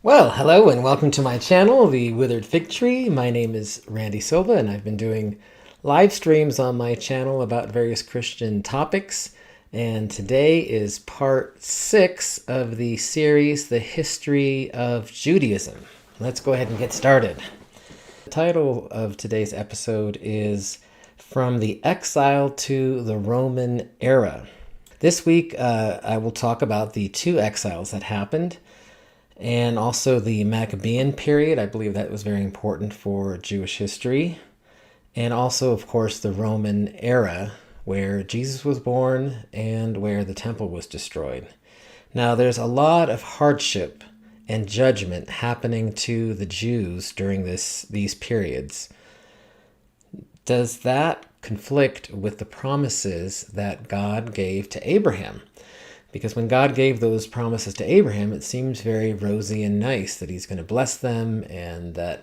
Well, hello and welcome to my channel, The Withered Fig Tree. My name is Randy Silva and I've been doing live streams on my channel about various Christian topics. And today is part 6 of the series, The History of Judaism. Let's go ahead and get started. The title of today's episode is From the Exile to the Roman Era. This week I will talk about the two exiles that happened, and also the Maccabean period. I believe that was very important for Jewish history. And also, of course, the Roman era, where Jesus was born and where the temple was destroyed. Now, there's a lot of hardship and judgment happening to the Jews during these periods. Does that conflict with the promises that God gave to Abraham? Because when God gave those promises to Abraham, it seems very rosy and nice that he's going to bless them and that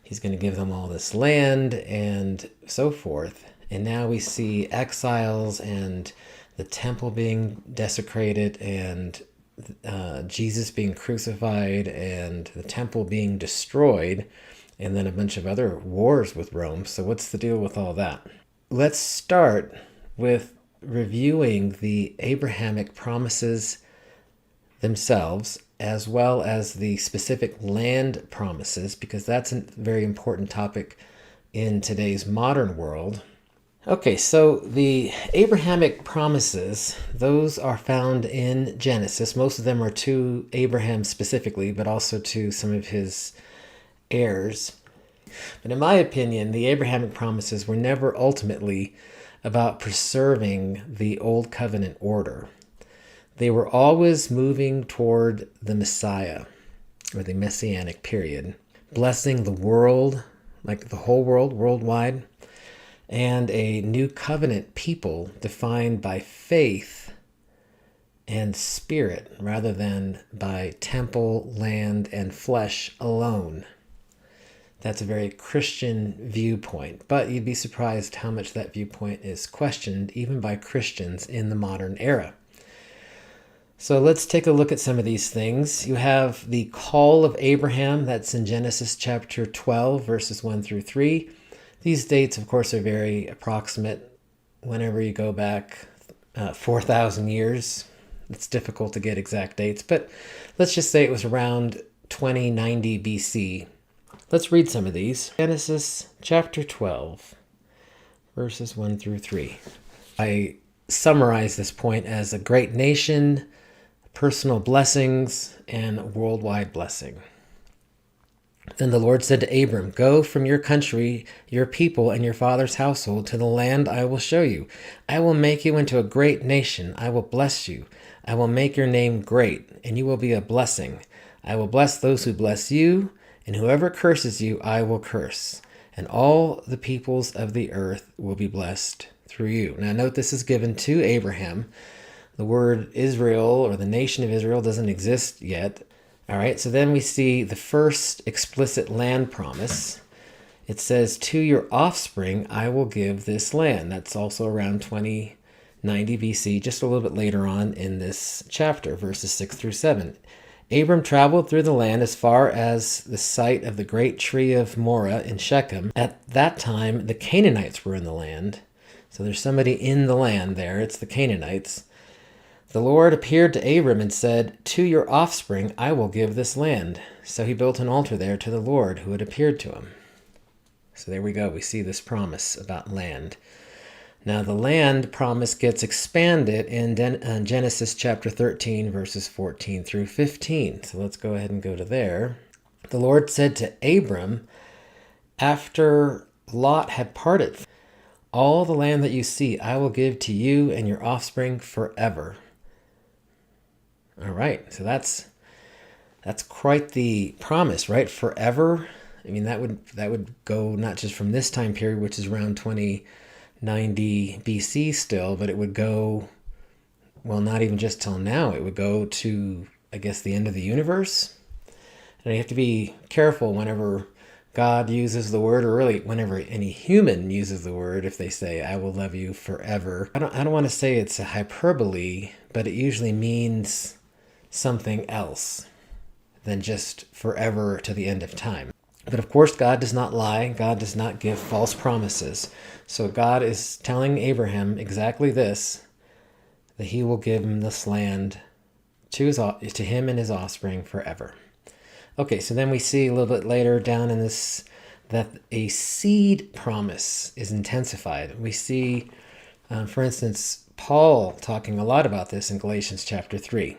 he's going to give them all this land and so forth. And now we see exiles and the temple being desecrated and Jesus being crucified and the temple being destroyed, and then a bunch of other wars with Rome. So what's the deal with all that? Let's start with reviewing the Abrahamic promises themselves, as well as the specific land promises, because that's a very important topic in today's modern world. Okay, so the Abrahamic promises, those are found in Genesis. Most of them are to Abraham specifically, but also to some of his heirs. But in my opinion, the Abrahamic promises were never ultimately about preserving the Old Covenant order. They were always moving toward the Messiah, or the Messianic period, blessing the world, like the whole world, worldwide, and a new covenant people defined by faith and spirit rather than by temple, land, and flesh alone. That's a very Christian viewpoint, but you'd be surprised how much that viewpoint is questioned even by Christians in the modern era. So let's take a look at some of these things. You have the call of Abraham, that's in Genesis chapter 12, verses 1 through 3. These dates, of course, are very approximate. Whenever you go back 4,000 years, it's difficult to get exact dates, but let's just say it was around 2090 BC. Let's read some of these. Genesis chapter 12, verses 1 through 3. I summarize this point as a great nation, personal blessings, and worldwide blessing. Then the Lord said to Abram, "Go from your country, your people, and your father's household to the land I will show you. I will make you into a great nation. I will bless you. I will make your name great, and you will be a blessing. I will bless those who bless you, and whoever curses you, I will curse. And all the peoples of the earth will be blessed through you." Now note this is given to Abraham. The word Israel or the nation of Israel doesn't exist yet. All right, so then we see the first explicit land promise. It says, "To your offspring I will give this land." That's also around 2090 BC, just a little bit later on in this chapter, verses 6 through 7. Abram traveled through the land as far as the site of the great tree of Moreh in Shechem. At that time, the Canaanites were in the land. So there's somebody in the land there. It's the Canaanites. The Lord appeared to Abram and said, "To your offspring I will give this land." So he built an altar there to the Lord who had appeared to him. So there we go. We see this promise about land. Now the land promise gets expanded in Genesis chapter 13, verses 14 through 15. So let's go ahead and go to there. The Lord said to Abram, after Lot had parted, "All the land that you see I will give to you and your offspring forever." All right, so that's quite the promise, right? Forever. I mean, that would go not just from this time period, which is around 2090 BC still, but it would go, well, not even just till now. It would go to, I guess, the end of the universe. And you have to be careful whenever God uses the word, or really whenever any human uses the word, if they say, "I will love you forever." I don't want to say it's a hyperbole, but it usually means something else. than just forever to the end of time. But of course, God does not lie. God does not give false promises. So God is telling Abraham exactly this, that he will give him this land to him and his offspring forever. Okay, so then we see a little bit later down in this that a seed promise is intensified. We see, for instance, Paul talking a lot about this in Galatians chapter 3.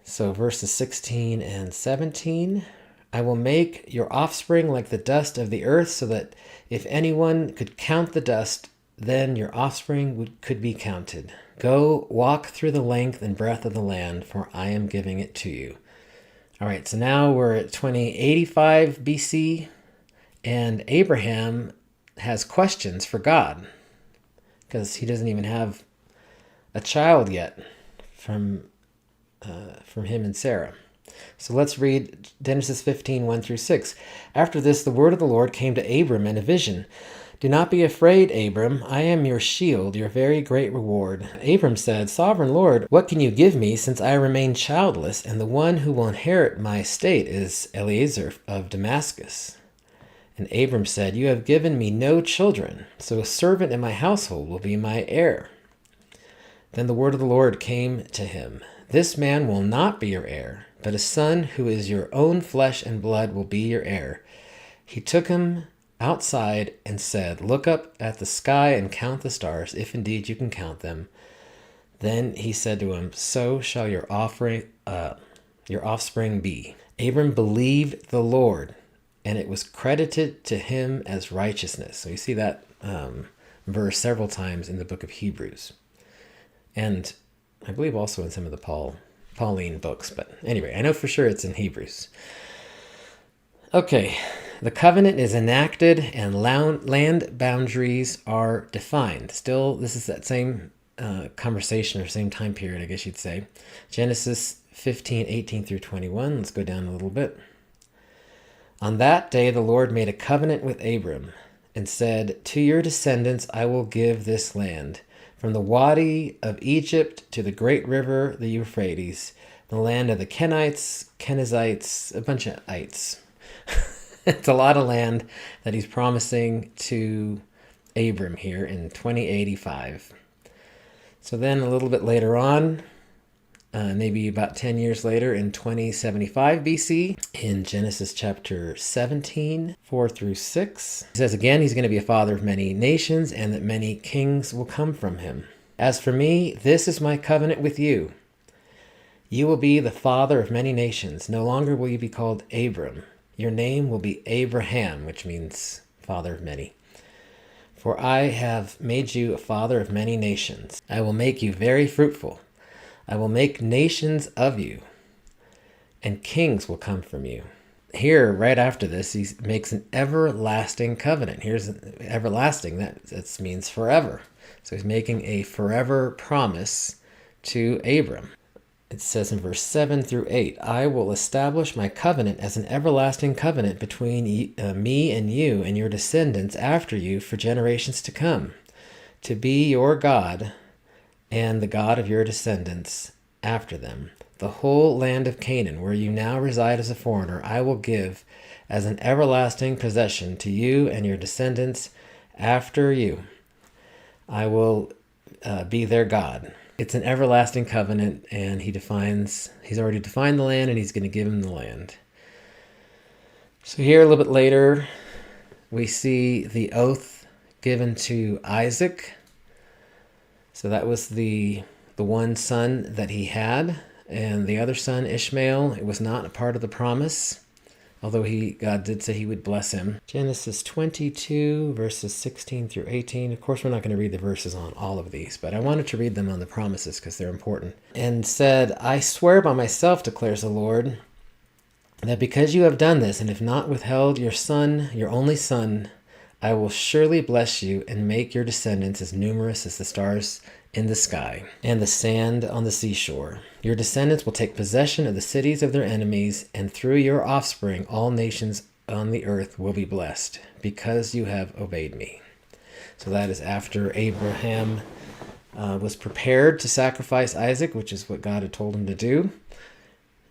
So verses 16 and 17, I will make your offspring like the dust of the earth, so that if anyone could count the dust, then your offspring could be counted. Go walk through the length and breadth of the land, for I am giving it to you. All right, so now we're at 2085 BC, and Abraham has questions for God because he doesn't even have a child yet from him and Sarah. So let's read Genesis 15, 1 through 6. After this, the word of the Lord came to Abram in a vision. Do not be afraid, Abram. I am your shield, your very great reward. Abram said, Sovereign Lord, what can you give me since I remain childless, and the one who will inherit my estate is Eliezer of Damascus? And Abram said, You have given me no children, so a servant in my household will be my heir. Then the word of the Lord came to him. This man will not be your heir, but a son who is your own flesh and blood will be your heir. He took him outside and said, Look up at the sky and count the stars, if indeed you can count them. Then he said to him, So shall your offspring be. Abram believed the Lord, and it was credited to him as righteousness. So you see that verse several times in the book of Hebrews. And I believe also in some of the Pauline books. But anyway, I know for sure it's in Hebrews. Okay, the covenant is enacted and land boundaries are defined. Still, this is that same conversation or same time period, I guess you'd say. Genesis 15, 18 through 21. Let's go down a little bit. On that day, the Lord made a covenant with Abram and said, To your descendants I will give this land, from the Wadi of Egypt to the great river, the Euphrates, the land of the Kenites, Kenizzites, a bunch of ites. It's a lot of land that he's promising to Abram here in 2085. So then a little bit later on, maybe about 10 years later in 2075 BC, in Genesis chapter 17, 4 through 6, he says again, he's going to be a father of many nations and that many kings will come from him. As for me, this is my covenant with you. You will be the father of many nations. No longer will you be called Abram. Your name will be Abraham, which means father of many. For I have made you a father of many nations. I will make you very fruitful. I will make nations of you, and kings will come from you. Here, right after this, he makes an everlasting covenant. Here's everlasting. That means forever. So he's making a forever promise to Abram. It says in verse 7 through 8, I will establish my covenant as an everlasting covenant between me and you and your descendants after you for generations to come, to be your God and the God of your descendants after them. The whole land of Canaan, where you now reside as a foreigner, I will give as an everlasting possession to you and your descendants after you. I will be their God. It's an everlasting covenant, and he's already defined the land, and he's going to give him the land. So here a little bit later, we see the oath given to Isaac. So that was the one son that he had, and the other son, Ishmael, it was not a part of the promise, although God did say he would bless him. Genesis 22, verses 16 through 18. Of course, we're not going to read the verses on all of these, but I wanted to read them on the promises because they're important. And said, I swear by myself, declares the Lord, that because you have done this and have not withheld your son, your only son, I will surely bless you and make your descendants as numerous as the stars in the sky and the sand on the seashore. Your descendants will take possession of the cities of their enemies, and through your offspring all nations on the earth will be blessed, because you have obeyed me. So that is after Abraham was prepared to sacrifice Isaac, which is what God had told him to do.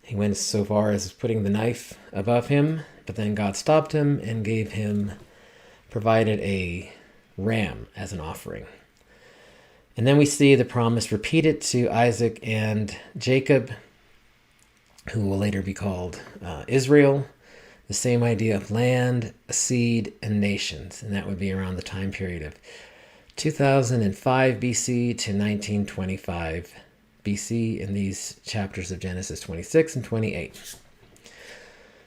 He went so far as putting the knife above him, but then God stopped him and provided a ram as an offering. And then we see the promise repeated to Isaac and Jacob, who will later be called Israel. The same idea of land, a seed, and nations. And that would be around the time period of 2005 BC to 1925 BC in these chapters of Genesis 26 and 28.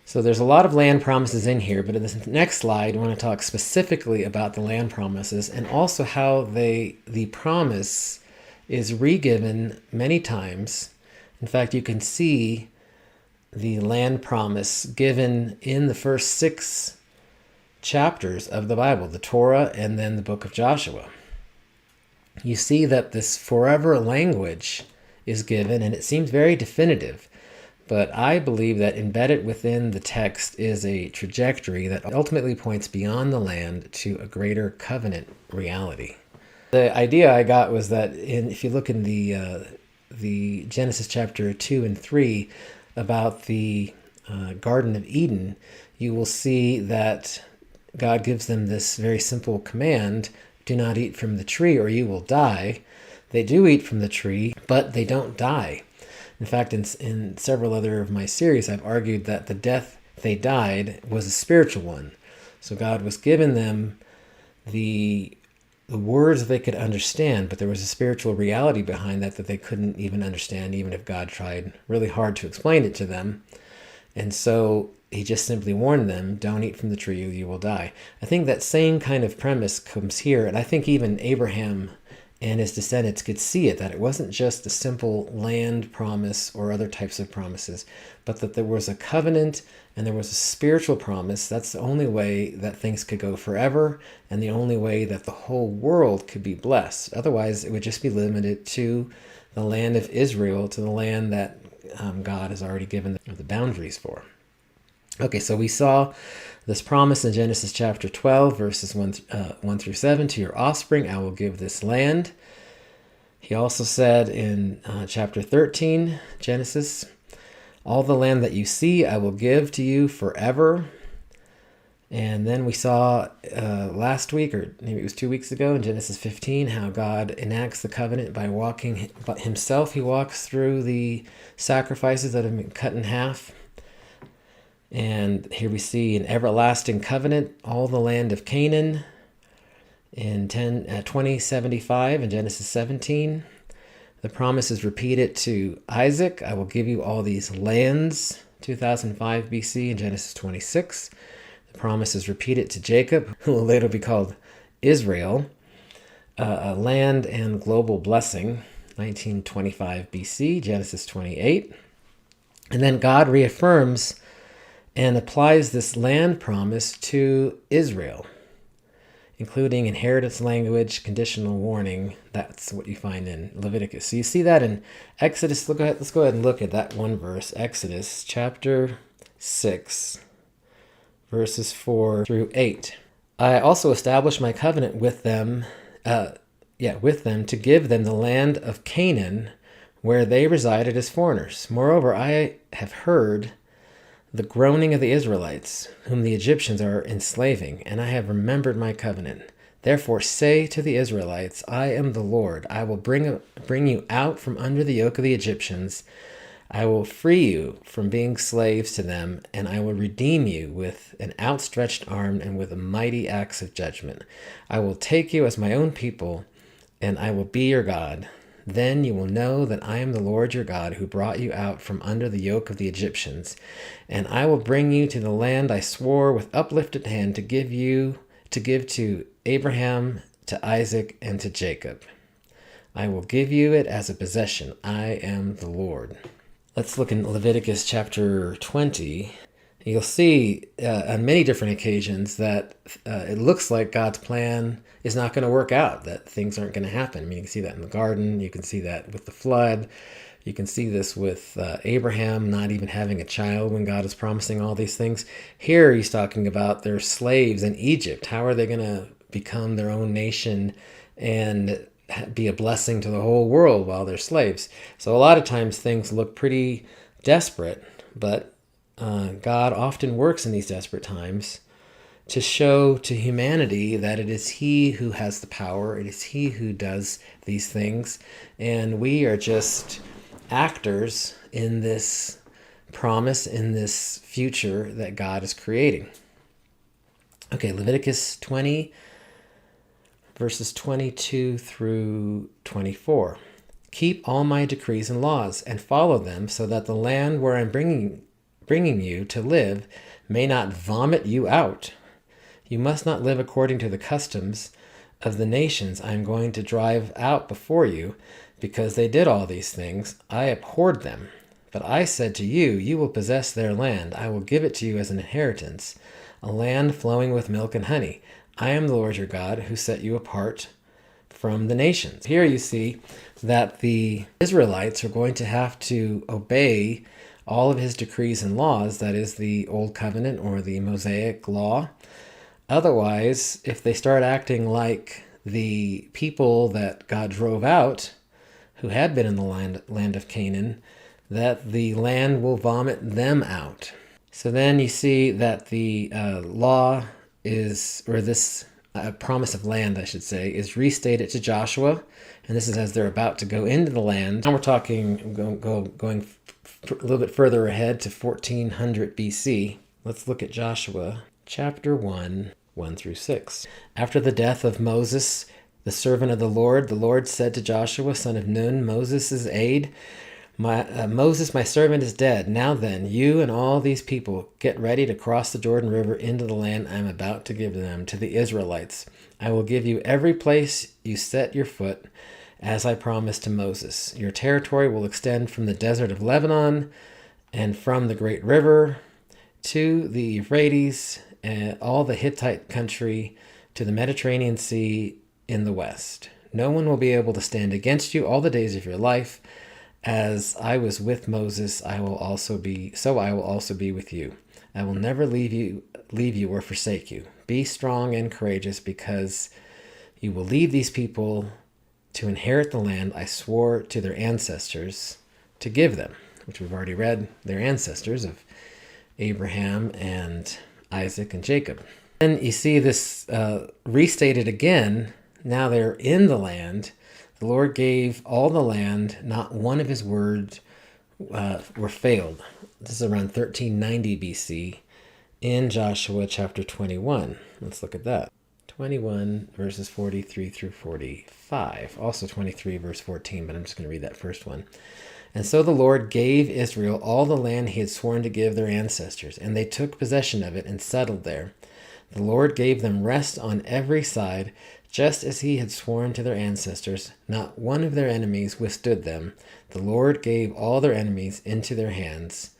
So there's a lot of land promises in here, but in this next slide, I want to talk specifically about the land promises and also how the promise is re-given many times. In fact, you can see the land promise given in the first 6 chapters of the Bible, the Torah and then the book of Joshua. You see that this forever language is given, and it seems very definitive. But I believe that embedded within the text is a trajectory that ultimately points beyond the land to a greater covenant reality. The idea I got was that if you look in the Genesis chapter 2 and 3 about the Garden of Eden, you will see that God gives them this very simple command: do not eat from the tree or you will die. They do eat from the tree, but they don't die. In fact, in several other of my series, I've argued that the death they died was a spiritual one. So God was giving them the words they could understand, but there was a spiritual reality behind that they couldn't even understand, even if God tried really hard to explain it to them. And so he just simply warned them, don't eat from the tree or you will die. I think that same kind of premise comes here, and I think even Abraham and his descendants could see it, that it wasn't just a simple land promise or other types of promises, but that there was a covenant and there was a spiritual promise. That's the only way that things could go forever and the only way that the whole world could be blessed. Otherwise, it would just be limited to the land of Israel, to the land that God has already given the boundaries for. Okay, so we saw this promise in Genesis chapter 12, verses 1 through 7, to your offspring I will give this land. He also said in chapter 13, Genesis, all the land that you see I will give to you forever. And then we saw last week, or maybe it was 2 weeks ago, in Genesis 15, how God enacts the covenant by walking himself. He walks through the sacrifices that have been cut in half. And here we see an everlasting covenant, all the land of Canaan in 2075 in Genesis 17. The promise is repeated to Isaac. I will give you all these lands, 2005 BC in Genesis 26. The promise is repeated to Jacob, who will later be called Israel, a land and global blessing, 1925 BC, Genesis 28. And then God reaffirms and applies this land promise to Israel, including inheritance language, conditional warning. That's what you find in Leviticus. So you see that in Exodus. Let's go ahead and look at that one verse, Exodus chapter 6, verses 4 through 8. I also established my covenant with them, to give them the land of Canaan, where they resided as foreigners. Moreover, I have heard the groaning of the Israelites, whom the Egyptians are enslaving, and I have remembered my covenant. Therefore say to the Israelites, I am the Lord. I will bring you out from under the yoke of the Egyptians. I will free you from being slaves to them, and I will redeem you with an outstretched arm and with a mighty axe of judgment. I will take you as my own people, and I will be your God. Then you will know that I am the Lord your God, who brought you out from under the yoke of the Egyptians. And I will bring you to the land I swore with uplifted hand to give to Abraham, to Isaac, and to Jacob. I will give you it as a possession. I am the Lord. Let's look in Leviticus chapter 20. You'll see on many different occasions that it looks like God's plan is not going to work out, that things aren't going to happen. I mean, you can see that in the garden. You can see that with the flood. You can see this with Abraham not even having a child when God is promising all these things. Here he's talking about their slaves in Egypt. How are they going to become their own nation and be a blessing to the whole world while they're slaves? So a lot of times things look pretty desperate, but God often works in these desperate times to show to humanity that it is He who has the power, it is He who does these things, and we are just actors in this promise, in this future that God is creating. Okay, Leviticus 20, verses 22 through 24. Keep all my decrees and laws and follow them, so that the land where I'm bringing you to live may not vomit you out. You must not live according to the customs of the nations I am going to drive out before you, because they did all these things. I abhorred them. But I said to you, you will possess their land. I will give it to you as an inheritance, a land flowing with milk and honey. I am the Lord your God, who set you apart from the nations. Here you see that the Israelites are going to have to obey all of his decrees and laws, that is the Old Covenant or the Mosaic Law. Otherwise, if they start acting like the people that God drove out, who had been in the land of Canaan, that the land will vomit them out. So then you see that the law is, or this promise of land, I should say, is restated to Joshua. And this is as they're about to go into the land. Now we're talking, going a little bit further ahead to 1400 BC. Let's look at Joshua chapter 1, 1 through 6. After the death of Moses, the servant of the Lord said to Joshua, son of Nun, Moses' aide, Moses, my servant, is dead. Now then, you and all these people get ready to cross the Jordan River into the land I am about to give them, to the Israelites. I will give you every place you set your foot, as I promised to Moses. Your territory will extend from the desert of Lebanon and from the great river to the Euphrates and all the Hittite country to the Mediterranean Sea in the west. No one will be able to stand against you all the days of your life. As I was with Moses, I will also be with you. I will never leave you or forsake you. Be strong and courageous, because you will lead these people to inherit the land I swore to their ancestors to give them, which we've already read, their ancestors of Abraham and Isaac and Jacob. And you see this restated again. Now they're in the land. The Lord gave all the land. Not one of his words were failed. This is around 1390 BC in Joshua chapter 21. Let's look at that. 21 verses 43 through 45. Also 23 verse 14, but I'm just going to read that first one. And so the Lord gave Israel all the land he had sworn to give their ancestors, and they took possession of it and settled there. The Lord gave them rest on every side, just as he had sworn to their ancestors. Not one of their enemies withstood them. The Lord gave all their enemies into their hands.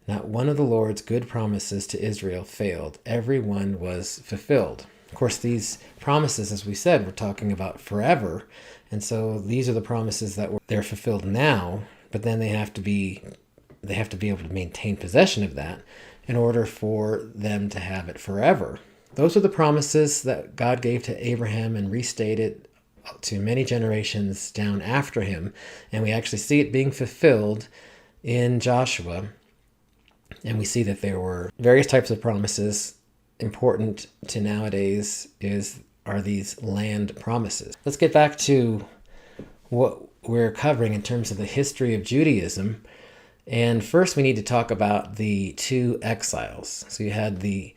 Not one of the Lord's good promises to Israel failed. Every one was fulfilled. Of course, these promises, as we said, we're talking about forever. And so these are the promises that they're fulfilled now, but then they have to be able to maintain possession of that in order for them to have it forever. Those are the promises that God gave to Abraham and restated to many generations down after him. And we actually see it being fulfilled in Joshua. And we see that there were various types of promises. Important to nowadays are these land promises. Let's get back to what we're covering in terms of the history of Judaism. And first we need to talk about the two exiles. So you had the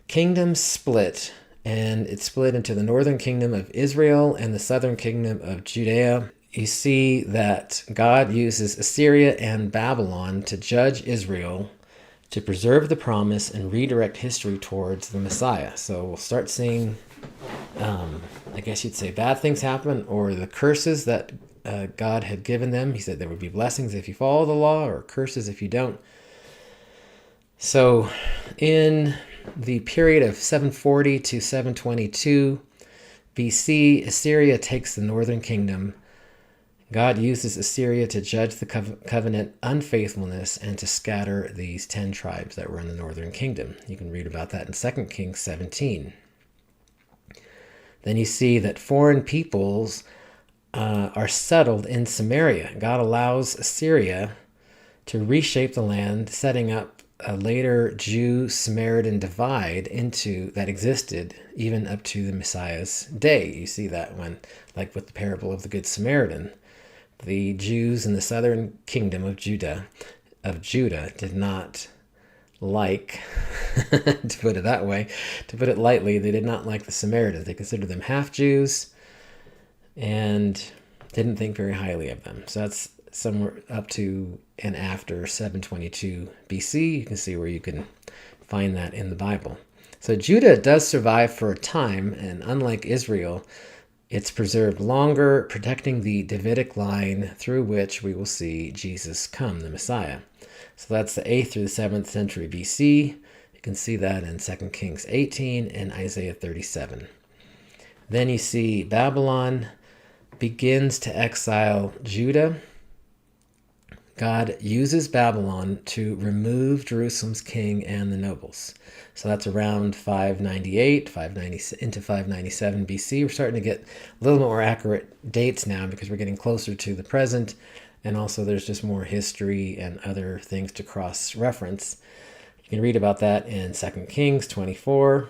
kingdom split, and it split into the northern kingdom of Israel and the southern kingdom of Judea. You see that God uses Assyria and Babylon to judge Israel, to preserve the promise and redirect history towards the Messiah. So we'll start seeing, I guess you'd say, bad things happen, or the curses that God had given them. He said there would be blessings if you follow the law, or curses if you don't. So in the period of 740 to 722 BC, Assyria takes the northern kingdom. God uses Assyria to judge the covenant unfaithfulness and to scatter these 10 tribes that were in the northern kingdom. You can read about that in 2 Kings 17. Then you see that foreign peoples are settled in Samaria. God allows Assyria to reshape the land, setting up a later Jew-Samaritan divide that existed even up to the Messiah's day. You see that when, like with the parable of the Good Samaritan, the Jews in the southern kingdom of Judah did not like, to put it that way, to put it lightly, they did not like the Samaritans. They considered them half-Jews and didn't think very highly of them. So that's somewhere up to and after 722 BC. You can see where you can find that in the Bible. So Judah does survive for a time, and unlike Israel, it's preserved longer, protecting the Davidic line through which we will see Jesus come, the Messiah. So that's the 8th through the 7th century BC. You can see that in 2 Kings 18 and Isaiah 37. Then you see Babylon begins to exile Judah. God uses Babylon to remove Jerusalem's king and the nobles. So that's around 598, into 597 BC. We're starting to get a little more accurate dates now because we're getting closer to the present. And also there's just more history and other things to cross-reference. You can read about that in 2 Kings 24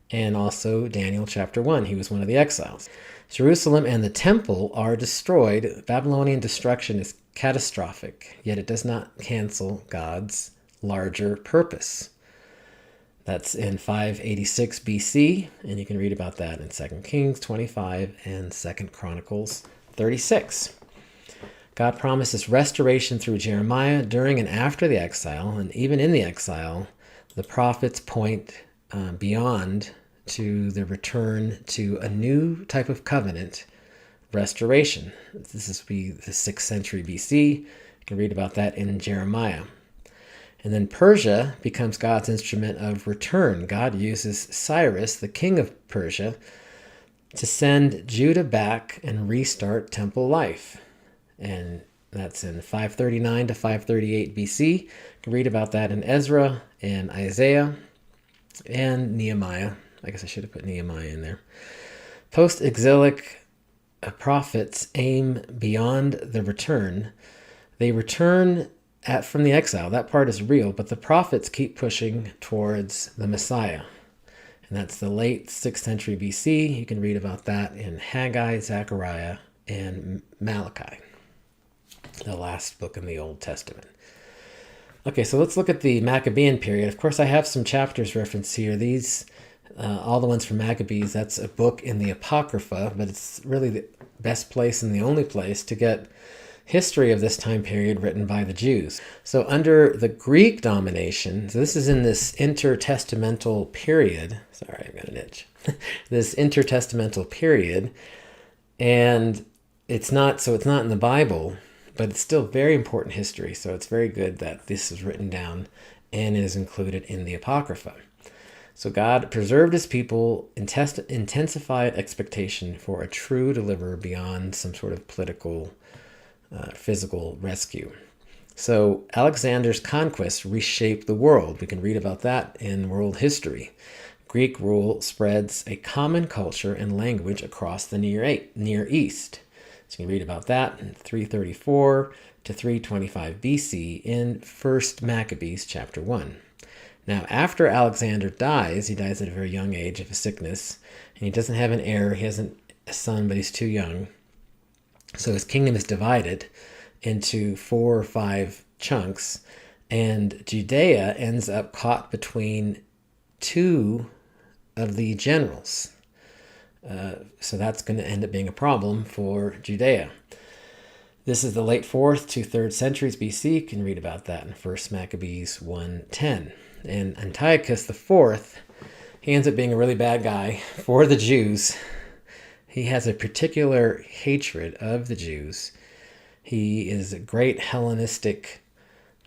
and also Daniel chapter 1. He was one of the exiles. Jerusalem and the temple are destroyed. Babylonian destruction is catastrophic, yet it does not cancel God's larger purpose. That's in 586 BC, and you can read about that in 2 Kings 25 and 2 Chronicles 36. God promises restoration through Jeremiah during and after the exile, and even in the exile, the prophets point beyond to the return to a new type of covenant restoration. This is the 6th century BC. You can read about that in Jeremiah. And then Persia becomes God's instrument of return. God uses Cyrus, the king of Persia, to send Judah back and restart temple life. And that's in 539 to 538 BC. You can read about that in Ezra and Isaiah and Nehemiah. I guess I should have put Nehemiah in there. Post-exilic prophets aim beyond the return. They return from the exile. That part is real, but the prophets keep pushing towards the Messiah. And that's the late 6th century BC. You can read about that in Haggai, Zechariah, and Malachi, the last book in the Old Testament. Okay, so let's look at the Maccabean period. Of course, I have some chapters referenced here. These, all the ones from Maccabees, that's a book in the Apocrypha, but it's really the best place and the only place to get history of this time period written by the Jews. So under the Greek domination, so this is in this intertestamental period. Sorry, I've got an itch. This intertestamental period, and it's not in the Bible, but it's still very important history. So it's very good that this is written down and is included in the Apocrypha. So God preserved his people, intensified expectation for a true deliverer beyond some sort of political, physical rescue. So Alexander's conquest reshaped the world. We can read about that in world history. Greek rule spreads a common culture and language across the Near East. So you can read about that in 334 to 325 BC in 1 Maccabees chapter 1. Now, after Alexander dies, he dies at a very young age of a sickness, and he doesn't have an heir. He hasn't a son, but he's too young. So his kingdom is divided into 4 or 5 chunks, and Judea ends up caught between 2 of the generals. So that's going to end up being a problem for Judea. This is the late 4th to 3rd centuries BC. You can read about that in 1 Maccabees 1:10. And Antiochus IV, he ends up being a really bad guy for the Jews. He has a particular hatred of the Jews. He is a great Hellenistic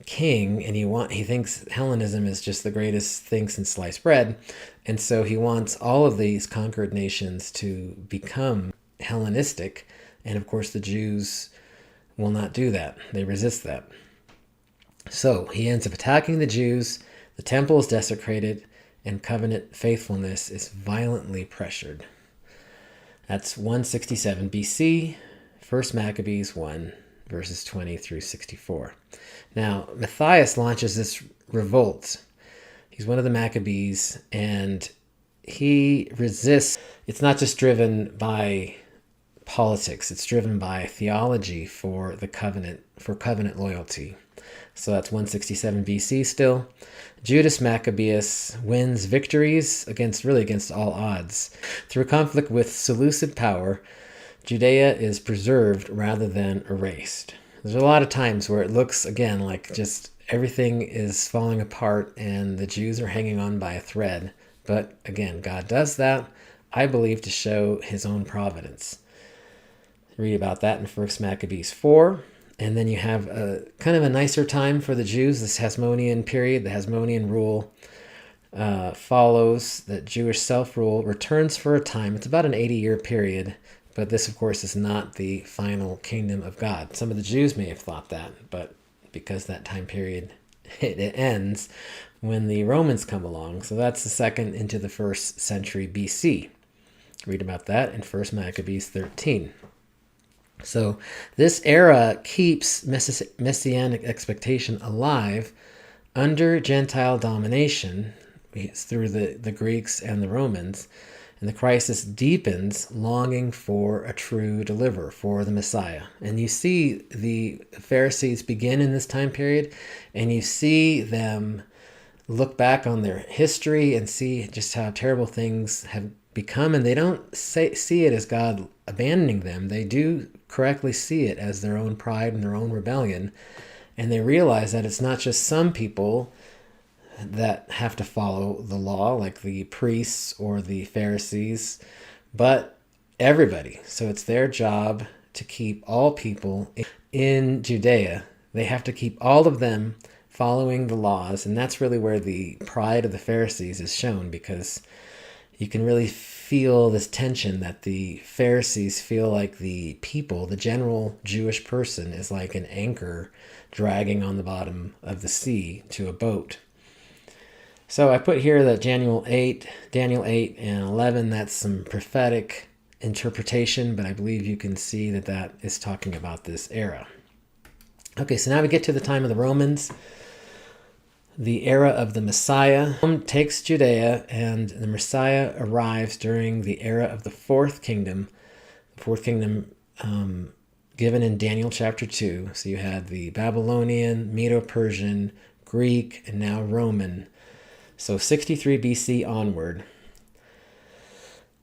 king, and he thinks Hellenism is just the greatest thing since sliced bread. And so he wants all of these conquered nations to become Hellenistic. And of course, the Jews will not do that. They resist that. So he ends up attacking the Jews. The temple is desecrated, and covenant faithfulness is violently pressured. That's 167 BC, 1 Maccabees 1, verses 20 through 64. Now, Matthias launches this revolt. He's one of the Maccabees, and he resists. It's not just driven by politics, it's driven by theology for the covenant, for covenant loyalty. So that's 167 BC still. Judas Maccabeus wins victories against all odds. Through conflict with Seleucid power, Judea is preserved rather than erased. There's a lot of times where it looks, again, like just everything is falling apart and the Jews are hanging on by a thread. But again, God does that, I believe, to show his own providence. Read about that in 1 Maccabees 4. And then you have a kind of a nicer time for the Jews, this Hasmonean period. The Hasmonean rule follows that Jewish self-rule returns for a time. It's about an 80-year period. But this, of course, is not the final kingdom of God. Some of the Jews may have thought that, but because that time period, it ends when the Romans come along. So that's the second into the 1st century BC. Read about that in 1 Maccabees 13. So this era keeps messianic expectation alive under Gentile domination through the Greeks and the Romans. And the crisis deepens longing for a true deliverer, for the Messiah. And you see the Pharisees begin in this time period, and you see them look back on their history and see just how terrible things have become. And they don't see it as God abandoning them. They do correctly see it as their own pride and their own rebellion. And they realize that it's not just some people that have to follow the law, like the priests or the Pharisees, but everybody. So it's their job to keep all people in Judea. They have to keep all of them following the laws, and that's really where the pride of the Pharisees is shown, because you can really feel this tension that the Pharisees feel like the people, the general Jewish person, is like an anchor dragging on the bottom of the sea to a boat. So I put here that Daniel 8 and 11, that's some prophetic interpretation, but I believe you can see that that is talking about this era. Okay, so now we get to the time of the Romans, the era of the Messiah. Rome takes Judea, and the Messiah arrives during the era of the fourth kingdom. The fourth kingdom given in Daniel chapter 2. So you had the Babylonian, Medo-Persian, Greek, and now Roman. So 63 BC onward.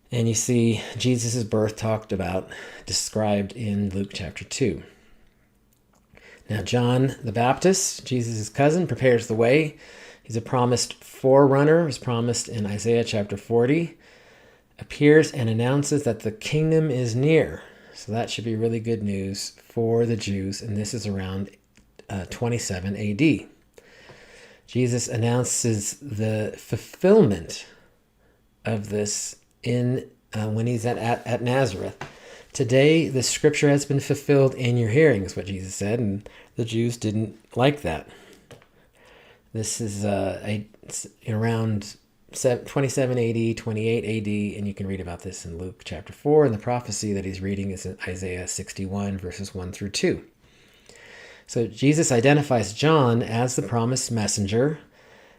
And you see Jesus' birth talked about, described in Luke chapter 2. Now John the Baptist, Jesus' cousin, prepares the way. He's a promised forerunner, was promised in Isaiah chapter 40. Appears and announces that the kingdom is near. So that should be really good news for the Jews. And this is around 27 AD. Jesus announces the fulfillment of this when he's at Nazareth. Today, the scripture has been fulfilled in your hearing, is what Jesus said, and the Jews didn't like that. This is around 27 AD, 28 AD, and you can read about this in Luke chapter 4, and the prophecy that he's reading is in Isaiah 61, verses 1 through 2. So Jesus identifies John as the promised messenger,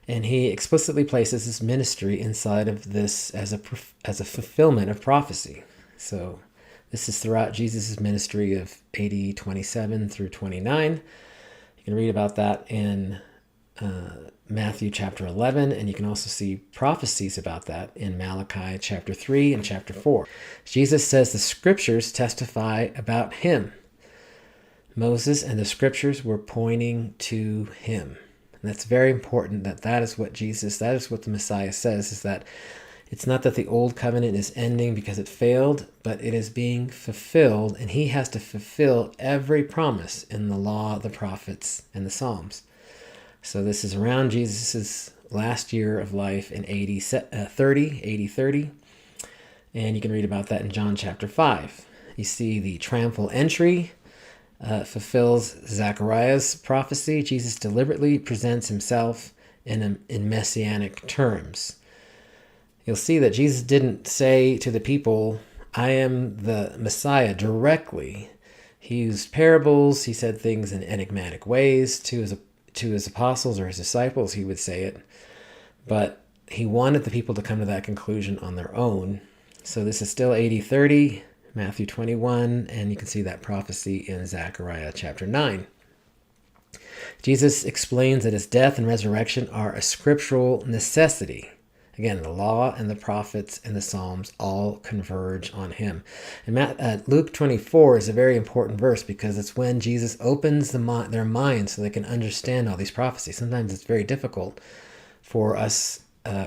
and he explicitly places his ministry inside of this as a fulfillment of prophecy. So this is throughout Jesus' ministry of AD 27 through 29. You can read about that in Matthew chapter 11, and you can also see prophecies about that in Malachi chapter 3 and chapter 4. Jesus says the scriptures testify about him. Moses and the scriptures were pointing to him. And that's very important, that is what the Messiah says, is that it's not that the old covenant is ending because it failed, but it is being fulfilled, and he has to fulfill every promise in the law, the prophets, and the Psalms. So this is around Jesus' last year of life in AD 30. And you can read about that in John chapter 5. You see the triumphal entry fulfills Zechariah's prophecy. Jesus deliberately presents himself in messianic terms. You'll see that Jesus didn't say to the people, I am the Messiah directly, He used parables. He said things in enigmatic ways to his apostles or his disciples. He would say it, but he wanted the people to come to that conclusion on their own. So this is still AD 30, Matthew 21, and you can see that prophecy in Zechariah chapter 9. Jesus explains that his death and resurrection are a scriptural necessity. Again, the law and the prophets and the Psalms all converge on him. And Luke 24 is a very important verse because it's when Jesus opens their minds so they can understand all these prophecies. Sometimes it's very difficult for us,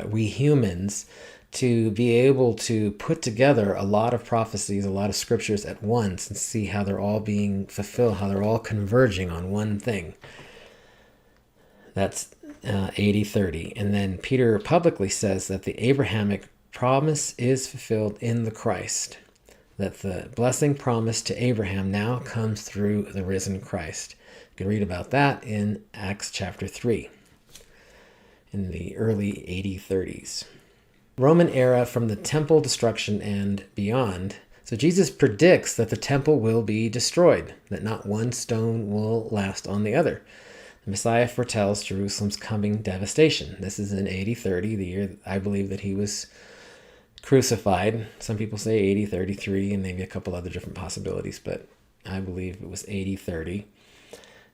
we humans, to be able to put together a lot of prophecies, a lot of scriptures at once and see how they're all being fulfilled, how they're all converging on one thing. That's AD 30. And then Peter publicly says that the Abrahamic promise is fulfilled in the Christ, that the blessing promised to Abraham now comes through the risen Christ. You can read about that in Acts chapter 3 in the early AD 30s. Roman era from the temple destruction and beyond. So Jesus predicts that the temple will be destroyed, that not one stone will last on the other. The Messiah foretells Jerusalem's coming devastation. This is in AD 30, the year I believe that he was crucified. Some people say AD 33 and maybe a couple other different possibilities, but I believe it was AD 30.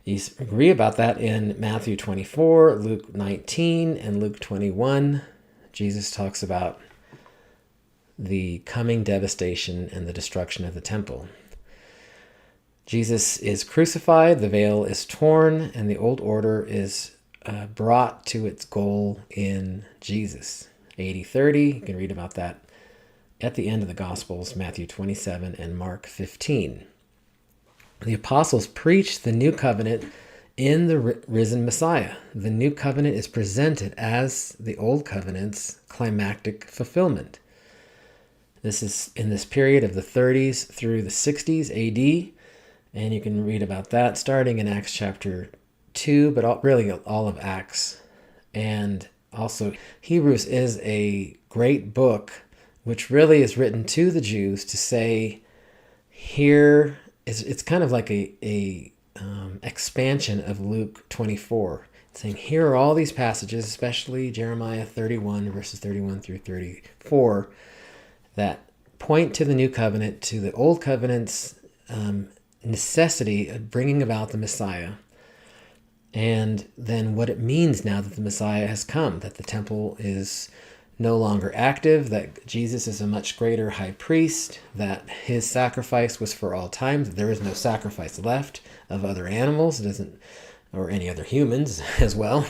You agree about that in Matthew 24, Luke 19, and Luke 21. Jesus talks about the coming devastation and the destruction of the temple. Jesus is crucified, the veil is torn, and the old order is brought to its goal in Jesus. AD 30, you can read about that at the end of the Gospels, Matthew 27 and Mark 15. The apostles preached the new covenant in the risen Messiah. The new covenant is presented as the old covenant's climactic fulfillment. This is in this period of the 30s through the 60s AD, and you can read about that starting in Acts chapter 2, but really all of Acts. And also, Hebrews is a great book which really is written to the Jews to say, here is, it's kind of like a expansion of Luke 24. It's saying, here are all these passages, especially Jeremiah 31, verses 31 through 34, that point to the new covenant, to the old covenant's necessity of bringing about the Messiah, and then what it means now that the Messiah has come, that the temple is no longer active, that Jesus is a much greater high priest, that his sacrifice was for all time, that there is no sacrifice left of other animals, or any other humans as well.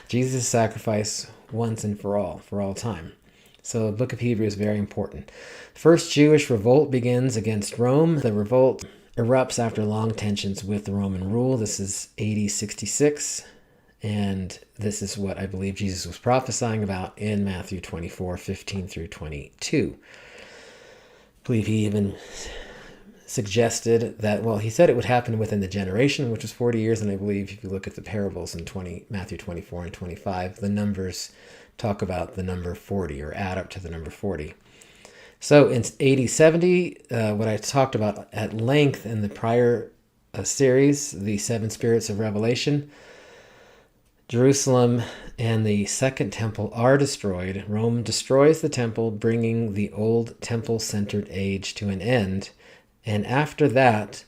Jesus' sacrifice once and for all time. So the book of Hebrews is very important. First Jewish revolt begins against Rome. The revolt erupts after long tensions with the Roman rule. This is AD 66, and this is what I believe Jesus was prophesying about in Matthew 24, 15 through 22. I believe he even suggested that, well, he said it would happen within the generation, which was 40 years, and I believe if you look at the parables in Matthew 24 and 25, the numbers talk about the number 40 or add up to the number 40. So in AD 70, what I talked about at length in the prior series, the seven spirits of Revelation, Jerusalem and the second temple are destroyed. Rome destroys the temple, bringing the old temple-centered age to an end. And after that,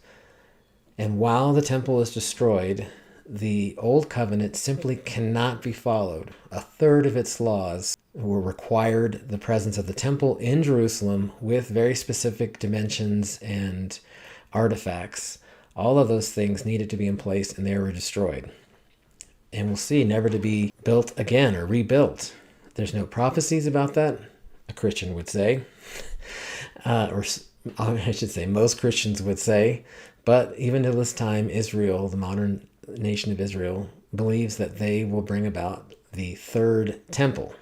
and while the temple is destroyed, the old covenant simply cannot be followed. A third of its laws were required the presence of the temple in Jerusalem with very specific dimensions and artifacts. All of those things needed to be in place, and they were destroyed. And we'll see, never to be built again or rebuilt. There's no prophecies about that, a Christian would say. Or I should say most Christians would say. But even to this time, Israel, the modern nation of Israel, believes that they will bring about the third temple.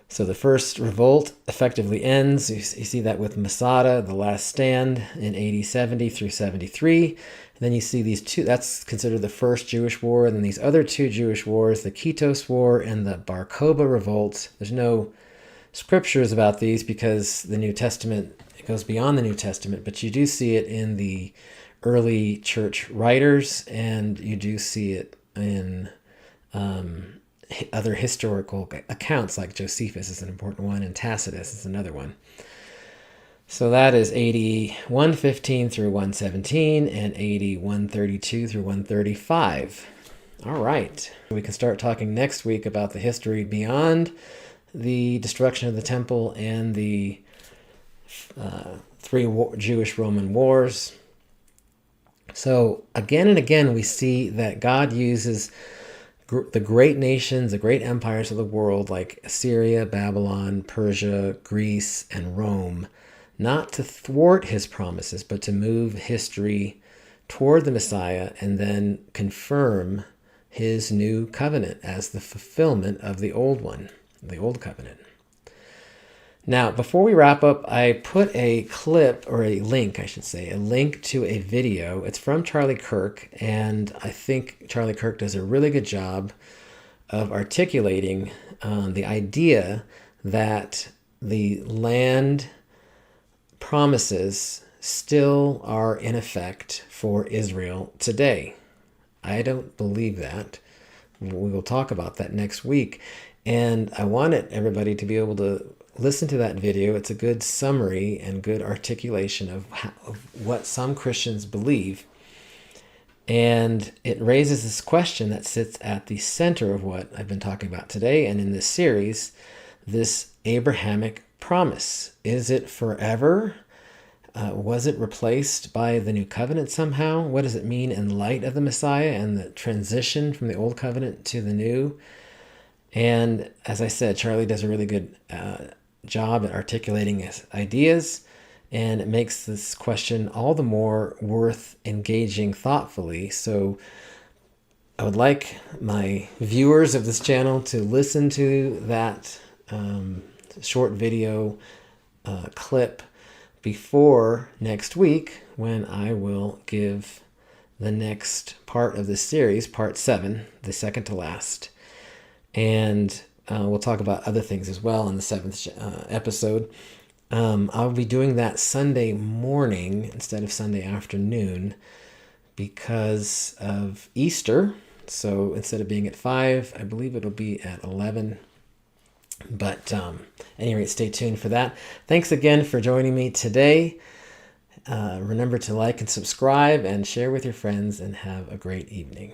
So the first revolt effectively ends. You see that with Masada, the last stand, in AD 70 through 73. And then you see these two, that's considered the first Jewish war. And then these other two Jewish wars, the Kitos War and the Bar Kokhba revolt. There's no scriptures about these because the New Testament, it goes beyond the New Testament, but you do see it in the early church writers, and you do see it in other historical accounts, like Josephus is an important one, and Tacitus is another one. So that is AD 115 through 117 and AD 132 through 135. All right. We can start talking next week about the history beyond the destruction of the temple and the three Jewish-Roman wars. So again and again, we see that God uses the great nations, the great empires of the world, like Assyria, Babylon, Persia, Greece, and Rome, not to thwart his promises, but to move history toward the Messiah and then confirm his new covenant as the fulfillment of the old one, the old covenant. Now, before we wrap up, I put a clip, or a link, I should say, a link to a video. It's from Charlie Kirk, and I think Charlie Kirk does a really good job of articulating the idea that the land promises still are in effect for Israel today. I don't believe that. We will talk about that next week. And I wanted everybody to be able to listen to that video. It's a good summary and good articulation of what some Christians believe. And it raises this question that sits at the center of what I've been talking about today and in this series, this Abrahamic promise. Is it forever? Was it replaced by the new covenant somehow? What does it mean in light of the Messiah and the transition from the old covenant to the new? And as I said, Charlie does a really good job at articulating his ideas, and it makes this question all the more worth engaging thoughtfully. So I would like my viewers of this channel to listen to that short video clip before next week, when I will give the next part of this series, part 7, the second to last. And we'll talk about other things as well in the 7th episode. I'll be doing that Sunday morning instead of Sunday afternoon because of Easter. So instead of being at 5, I believe it'll be at 11. But at any rate, stay tuned for that. Thanks again for joining me today. Remember to like and subscribe and share with your friends, and have a great evening.